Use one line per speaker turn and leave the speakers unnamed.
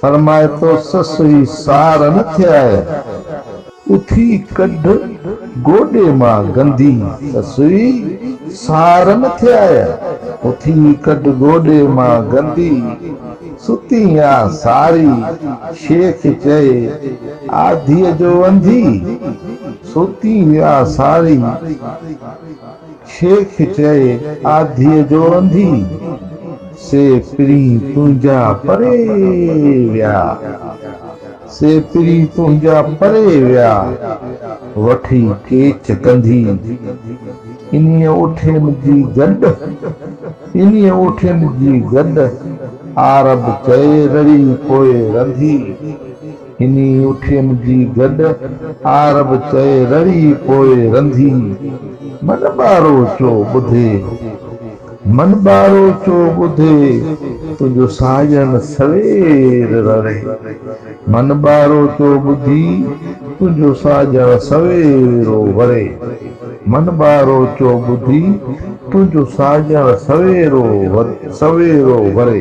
फरमाए तो ससुई सार न थिया उथी कढ गोडे मां गंदी ससुई सार न थिया उथी कढ गोडे मां गंदी सुती आ सारी शेख चए आधीअ जो अंधी सुती आ सारी शेख चए आधीअ जो अंधी से पिरी तुंहिंजा परे विया से पिरी तुंहिंजा परे विया वठी केच कंधी इन्हीअ उठियुनि जी गॾु इन्हीअ उठियुनि जी गॾु आरब चए रड़ी पोइ रंधी इन्ही उठियुनि जी गॾु आरब चए रड़ी पोइ रंधी मन ॿारो चो ॿुधे मन ॿारो चो ॿुधे तुंहिंजो साजन सवेर रड़े मन ॿारो चो ॿुधी तुंहिंजो साजन सवेरो वरे मन ॿारो चो ॿुधी तुंहिंजो साजन सवेरो वरे